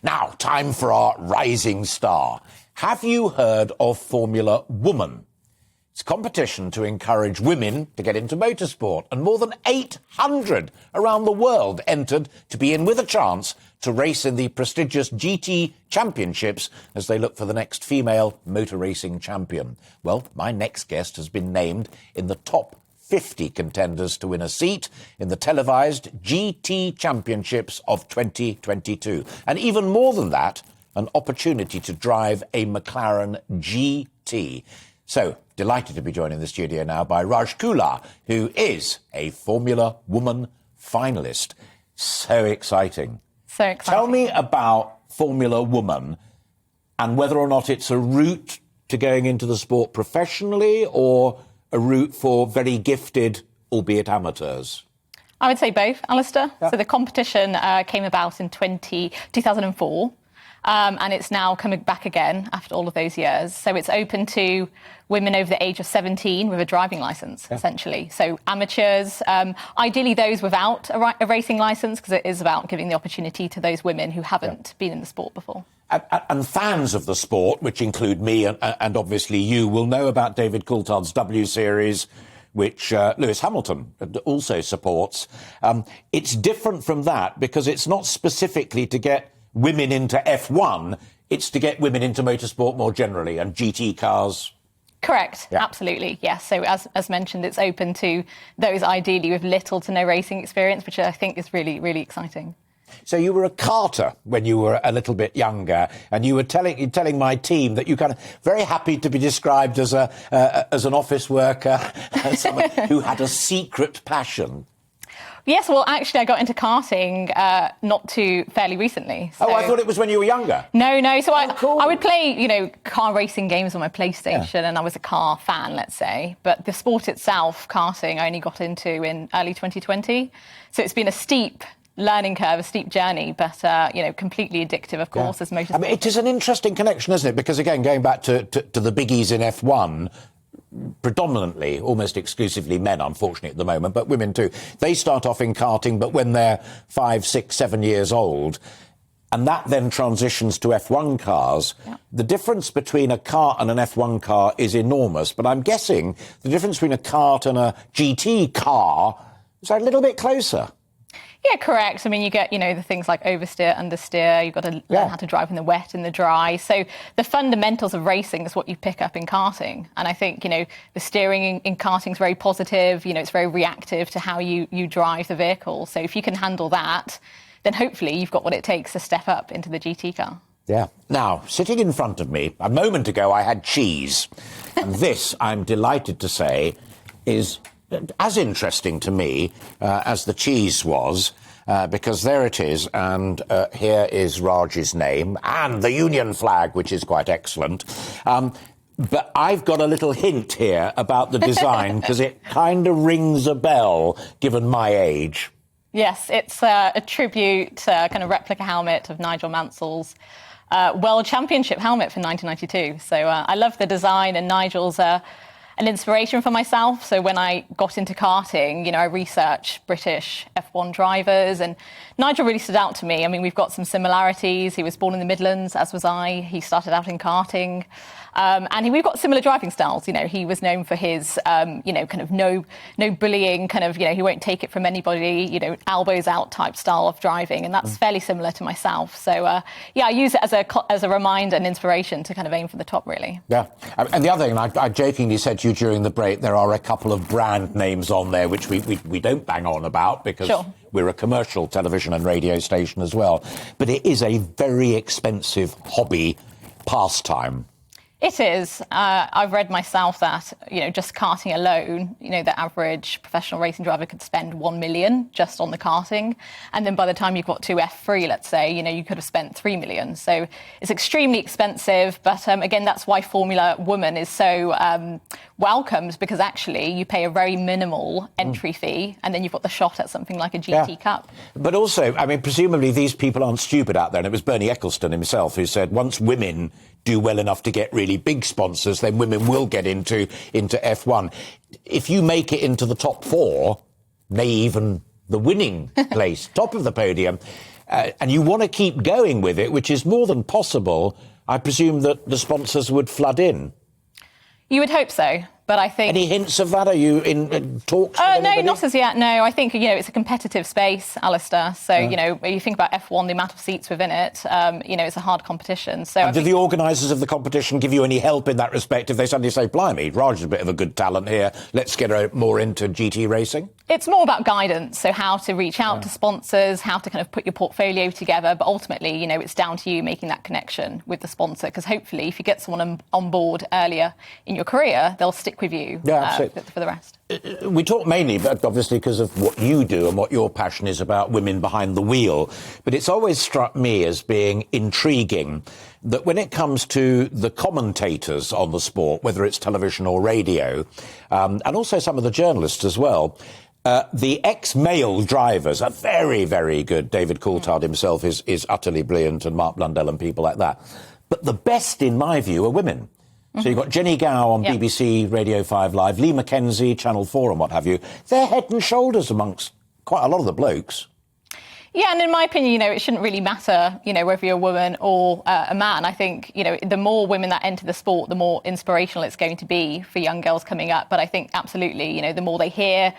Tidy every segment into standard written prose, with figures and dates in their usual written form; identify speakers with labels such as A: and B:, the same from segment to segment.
A: Now, time for our rising star. Have you heard of Formula Woman? It's a competition to encourage women to get into motorsport, and more than 800 around the world entered to be in with a chance to race in the prestigious GT Championships as they look for the next female motor racing champion. Well, my next guest has been named in the top 50 contenders to win a seat in the televised GT Championships of 2022. And even more than that, an opportunity to drive a McLaren GT. So, delighted to be joined in the studio now by Raj Kular, who is a Formula Woman finalist. So exciting.
B: So exciting.
A: Tell me about Formula Woman and whether or not it's a route to going into the sport professionally or a route for very gifted, albeit amateurs.
B: I would say both, Alastair.
A: Yeah.
B: So the competition came about in 2004. And it's now coming back again after all of those years. So it's open to women over the age of 17 with a driving licence, essentially. So amateurs, ideally those without a racing licence, because it is about giving the opportunity to those women who haven't been in the sport before.
A: And fans of the sport, which include me and obviously you, will know about David Coulthard's W Series, which Lewis Hamilton also supports. It's different from that because it's not specifically to get women into F1, it's to get women into motorsport more generally and GT cars.
B: Correct, absolutely, yes. So as mentioned, it's open to those ideally with little to no racing experience, which I think is really, really exciting.
A: So you were a karter when you were a little bit younger, and you were telling my team that you kind of very happy to be described as an office worker, as someone who had a secret passion.
B: Yes, well, actually, I got into karting not too fairly recently. So...
A: Oh, I thought it was when you were younger.
B: No. So
A: cool.
B: I would play, car racing games on my PlayStation, and I was a car fan, let's say. But the sport itself, karting, I only got into in early 2020. So it's been a steep learning curve, a steep journey, but, completely addictive, of course, as motorsport.
A: I mean, it is an interesting connection, isn't it? Because, again, going back to the biggies in F1, predominantly, almost exclusively men, unfortunately, at the moment, but women too. They start off in karting, but when they're 5, 6, 7 years old, and that then transitions to F1 cars, the difference between a kart and an F1 car is enormous. But I'm guessing the difference between a kart and a GT car is a little bit closer.
B: Yeah, correct. I mean, you get, the things like oversteer, understeer. You've got to learn how to drive in the wet and the dry. So the fundamentals of racing is what you pick up in karting. And I think, the steering in karting is very positive. It's very reactive to how you drive the vehicle. So if you can handle that, then hopefully you've got what it takes to step up into the GT car.
A: Yeah. Now, sitting in front of me, a moment ago, I had cheese. And this, I'm delighted to say, is as interesting to me as the cheese was, because there it is, and here is Raj's name, and the Union flag, which is quite excellent. But I've got a little hint here about the design, because it kind of rings a bell, given my age.
B: Yes, it's a tribute, kind of replica helmet of Nigel Mansell's World Championship helmet from 1992. So I love the design, and Nigel's an inspiration for myself. So when I got into karting, I researched British F1 drivers, and Nigel really stood out to me. I mean, we've got some similarities. He was born in the Midlands, as was I. He started out in karting. And we've got similar driving styles. He was known for his, kind of no bullying, kind of, he won't take it from anybody, elbows out type style of driving. And that's fairly similar to myself. So, I use it as a reminder and inspiration to kind of aim for the top, really. Yeah.
A: And the other thing, I jokingly said to you during the break, there are a couple of brand names on there which we don't bang on about because we're a commercial television and radio station as well. But it is a very expensive hobby pastime.
B: It is. I've read myself that, just karting alone, the average professional racing driver could spend 1 million just on the karting. And then by the time you've got to F3, let's say, you could have spent 3 million. So it's extremely expensive. But again, that's why Formula Woman is so welcomed, because actually you pay a very minimal entry fee and then you've got the shot at something like a GT Cup.
A: But also, I mean, presumably these people aren't stupid out there. And it was Bernie Ecclestone himself who said once women do well enough to get really big sponsors, then women will get into F1. If you make it into the top 4, maybe even the winning place, top of the podium, and you want to keep going with it, which is more than possible, I presume that the sponsors would flood in.
B: You would hope so. But I think...
A: Any hints of that? Are you in talks with anybody?
B: No, not as yet, no. I think, it's a competitive space, Alastair. So, when you think about F1, the amount of seats within it, it's a hard competition. So,
A: and do the organisers of the competition give you any help in that respect if they suddenly say, blimey, Raj is a bit of a good talent here, let's get her more into GT racing?
B: It's more about guidance, so how to reach out to sponsors, how to kind of put your portfolio together. But ultimately, it's down to you making that connection with the sponsor, because hopefully if you get someone on board earlier in your career, they'll stick with you for the rest.
A: We talk mainly, but obviously, because of what you do and what your passion is about women behind the wheel. But it's always struck me as being intriguing that when it comes to the commentators on the sport, whether it's television or radio, and also some of the journalists as well, the ex-male drivers are very, very good. David Coulthard himself is utterly brilliant, and Mark Blundell and people like that. But the best, in my view, are women. So you've got Jenny Gow on BBC Radio 5 Live, Lee Mackenzie, Channel 4 and what have you. They're head and shoulders amongst quite a lot of the blokes.
B: Yeah, and in my opinion, it shouldn't really matter, whether you're a woman or a man. I think, the more women that enter the sport, the more inspirational it's going to be for young girls coming up. But I think absolutely, the more they hear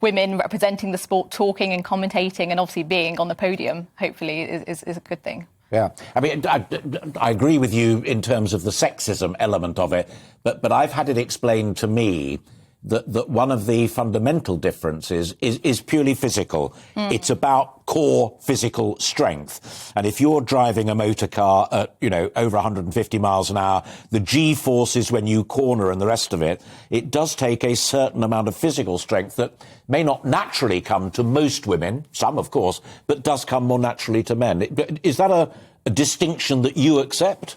B: women representing the sport, talking and commentating and obviously being on the podium, hopefully is a good thing.
A: Yeah, I mean, I agree with you in terms of the sexism element of it, but I've had it explained to me that one of the fundamental differences is purely physical. It's about core physical strength. And if you're driving a motor car at, over 150 miles an hour, the G-forces when you corner and the rest of it, it does take a certain amount of physical strength that may not naturally come to most women, some of course, but does come more naturally to men. Is that a distinction that you accept?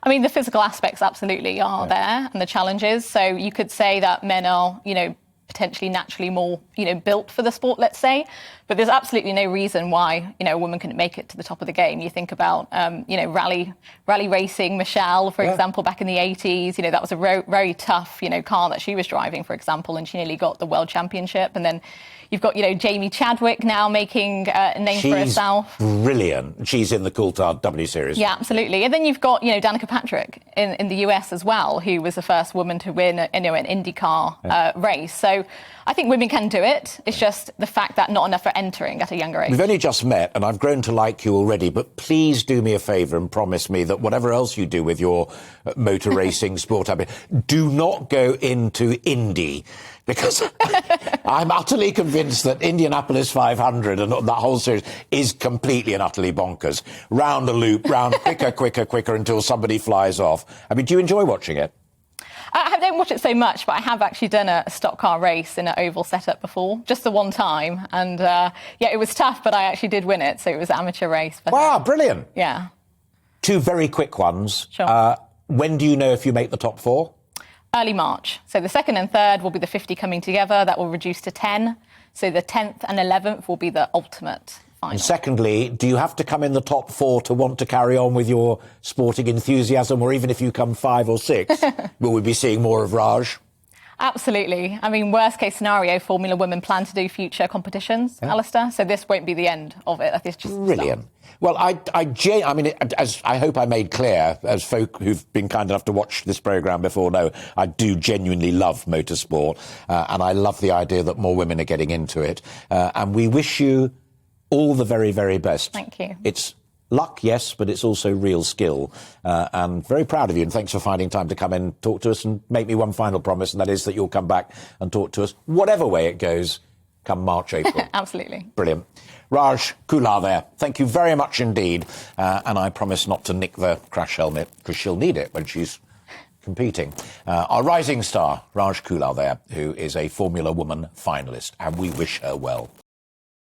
B: I mean, the physical aspects absolutely are there, and the challenges. So you could say that men are, potentially naturally more, built for the sport, let's say. But there's absolutely no reason why, a woman couldn't make it to the top of the game. You think about, rally racing, Michelle, for example, back in the 80s. That was a very tough, car that she was driving, for example, and she nearly got the world championship. And then you've got, Jamie Chadwick now making a name for herself. She's
A: brilliant. She's in the Coulthard W Series.
B: Yeah, absolutely. And then you've got, Danica Patrick in the US as well, who was the first woman to win, an IndyCar race. So I think women can do it. It's just the fact that not enough are entering at a younger age.
A: We've only just met, and I've grown to like you already, but please do me a favour and promise me that whatever else you do with your motor racing sport habit, do not go into Indy. Because I'm utterly convinced that Indianapolis 500 and that whole series is completely and utterly bonkers. Round a loop, round quicker until somebody flies off. I mean, do you enjoy watching it?
B: I don't watch it so much, but I have actually done a stock car race in an oval setup before, just the one time. And, it was tough, but I actually did win it. So it was an amateur race. But,
A: wow, brilliant.
B: Yeah.
A: Two very quick ones.
B: Sure.
A: When do you know if you make the top four?
B: Early March. So the second and third will be the 50 coming together. That will reduce to 10. So the 10th and 11th will be the ultimate final.
A: And secondly, do you have to come in the top four to want to carry on with your sporting enthusiasm? Or even if you come 5 or 6, will we be seeing more of Raj?
B: Absolutely. I mean, worst case scenario, Formula Women plan to do future competitions, Alastair. So this won't be the end of it. It's just
A: brilliant. Well, I mean, as I hope I made clear, as folk who've been kind enough to watch this programme before know, I do genuinely love motorsport, and I love the idea that more women are getting into it. And we wish you all the very, very best.
B: Thank you.
A: It's luck, yes, but it's also real skill. And very proud of you, and thanks for finding time to come and talk to us, and make me one final promise, and that is that you'll come back and talk to us, whatever way it goes, come March, April.
B: Absolutely.
A: Brilliant. Raj Kular there. Thank you very much indeed. And I promise not to nick the crash helmet, because she'll need it when she's competing. Our rising star, Raj Kular there, who is a Formula Woman finalist, and we wish her well.